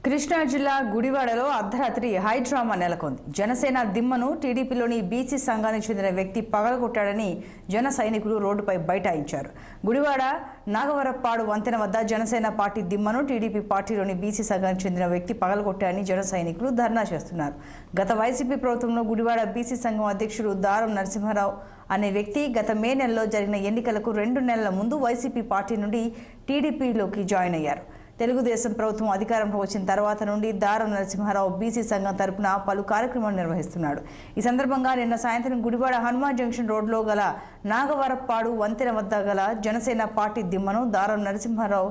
కృష్ణా జిల్లా గుడివాడలో అర్ధరాత్రి హై డ్రామా నెలకొంది. జనసేన దిమ్మను టీడీపీలోని బీసీ సంఘానికి చెందిన వ్యక్తి పగలగొట్టాడని జన సైనికులు రోడ్డుపై బైఠాయించారు. గుడివాడ నాగవరప్పాడు వంతెన వద్ద జనసేన పార్టీ దిమ్మను టీడీపీ పార్టీలోని బీసీ సంఘానికి చెందిన వ్యక్తి పగలగొట్టాడని జన సైనికులు ధర్నా చేస్తున్నారు. గత వైసీపీ ప్రభుత్వంలో గుడివాడ బీసీ సంఘం అధ్యక్షుడు దారం నరసింహారావు అనే వ్యక్తి గత మే నెలలో జరిగిన ఎన్నికలకు 2 నెలల ముందు వైసీపీ పార్టీ నుండి టీడీపీలోకి జాయిన్ అయ్యారు. తెలుగుదేశం ప్రభుత్వం అధికారంలో వచ్చిన తర్వాత నుండి దారం నరసింహారావు బీసీ సంఘం తరపున పలు కార్యక్రమాలు నిర్వహిస్తున్నాడు. ఈ సందర్భంగా నిన్న సాయంత్రం గుడివాడ హనుమాన్ జంక్షన్ రోడ్లో గల నాగవరప్పాడు వంతెన వద్ద గల జనసేన పార్టీ దిమ్మను దారం నరసింహారావు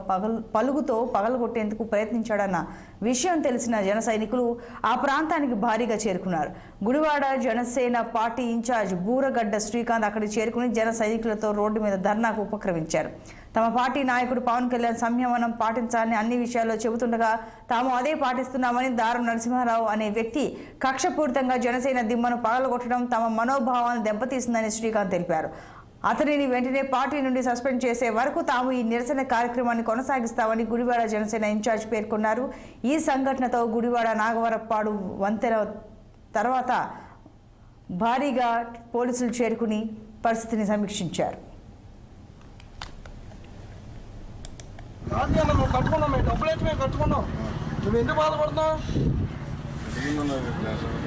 పలుగుతో పగలగొట్టేందుకు ప్రయత్నించాడన్న విషయం తెలిసిన జన సైనికులు ఆ ప్రాంతానికి భారీగా చేరుకున్నారు. గుడివాడ జనసేన పార్టీ ఇన్ఛార్జ్ బూరగడ్డ శ్రీకాంత్ అక్కడికి చేరుకుని జన సైనికులతో రోడ్డు మీద ధర్నాకు ఉపక్రమించారు. తమ పార్టీ నాయకుడు పవన్ కళ్యాణ్ సంయమనం పాటించాలని అన్ని విషయాల్లో చెబుతుండగా తాము అదే పాటిస్తున్నామని దారం నరసింహారావు అనే వ్యక్తి కక్షపూరితంగా జనసేన దిమ్మను పగలగొట్టడం తమ మనోభావాన్ని దెబ్బతీసిందని శ్రీకాంత్ తెలిపారు. అతనిని వెంటనే పార్టీ నుండి సస్పెండ్ చేసే వరకు తాము ఈ నిరసన కార్యక్రమాన్ని కొనసాగిస్తామని గుడివాడ జనసేన ఇన్ఛార్జ్ పేర్కొన్నారు. ఈ సంఘటనతో గుడివాడ నాగవరప్పాడు వంతెన తర్వాత భారీగా పోలీసులు చేరుకుని పరిస్థితిని సమీక్షించారు. నువ్వు కట్టుకున్నావు, మేము డబ్బులు అయితే మేము కట్టుకున్నాం. నువ్వు ఎందుకు బాధపడుతున్నావు?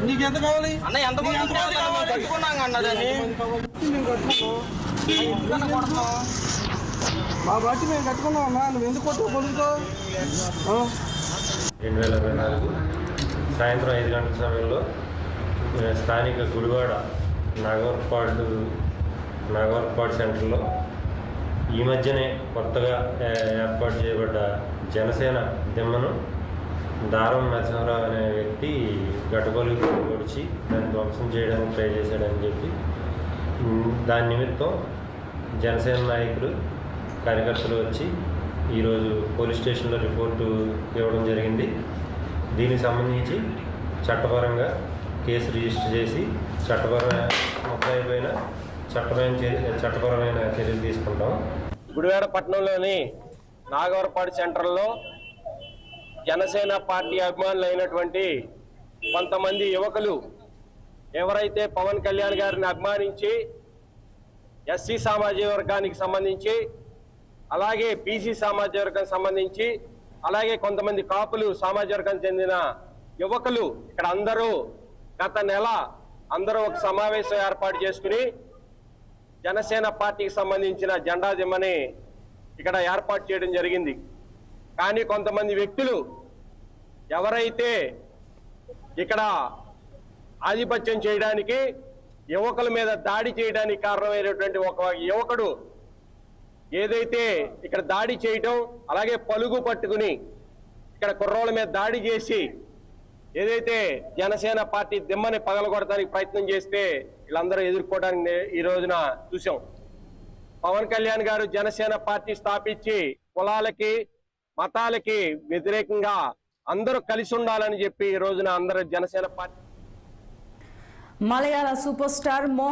నీకు ఎంత కావాలి? మా బట్టి మేము కట్టుకున్నాం అమ్మా. నువ్వు ఎందుకు కొట్టుకో పొలుగుతో? 2024 సాయంత్రం 5 గంటల సమయంలో స్థానిక గుడివాడ నాగవరప్పాడు సెంటర్లో ఈ మధ్యనే కొత్తగా ఏర్పాటు చేయబడ్డ జనసేన దిమ్మను దారం నరసింహారావు అనే వ్యక్తి గడ్డపల్లికి పొడిచి దాన్ని ధ్వంసం చేయడానికి ట్రై చేశాడని చెప్పి దాని నిమిత్తం జనసేన నాయకులు కార్యకర్తలు వచ్చి ఈరోజు పోలీస్ స్టేషన్లో రిపోర్టు ఇవ్వడం జరిగింది. దీనికి సంబంధించి చట్టపరంగా కేసు రిజిస్టర్ చేసి చట్టపరమైన చర్యలు తీసుకుంటాం. గుడివాడ పట్టణంలోని నాగవరపాడు సెంటర్లో జనసేన పార్టీ అభిమానులు అయినటువంటి కొంతమంది యువకులు ఎవరైతే పవన్ కళ్యాణ్ గారిని అభిమానించి ఎస్సీ సామాజిక వర్గానికి సంబంధించి, అలాగే బీసీ సామాజిక వర్గానికి సంబంధించి, అలాగే కొంతమంది కాపులు సామాజిక వర్గానికి చెందిన యువకులు ఇక్కడ అందరూ గత నెల అందరూ ఒక సమావేశం ఏర్పాటు చేసుకుని జనసేన పార్టీకి సంబంధించిన జెండా దిమ్మని ఇక్కడ ఏర్పాటు చేయడం జరిగింది. కానీ కొంతమంది వ్యక్తులు ఎవరైతే ఇక్కడ ఆధిపత్యం చేయడానికి, యువకుల మీద దాడి చేయడానికి కారణమైనటువంటి ఒక యువకుడు ఏదైతే ఇక్కడ దాడి చేయటం, అలాగే పలుగు పట్టుకుని ఇక్కడ కుర్రోళ్ళ మీద దాడి చేసి ఏదైతే జనసేన పార్టీ దిమ్మని పగలగొడటానికి ప్రయత్నం చేస్తే వీళ్ళందరూ ఎదుర్కోవడానికి ఈ రోజున చూసాం. పవన్ కళ్యాణ్ గారు జనసేన పార్టీ స్థాపించి కులాలకి మతాలకి వ్యతిరేకంగా అందరూ కలిసి ఉండాలని చెప్పి ఈ రోజున అందరూ జనసేన పార్టీ మలయాళ సూపర్ స్టార్ మోహన్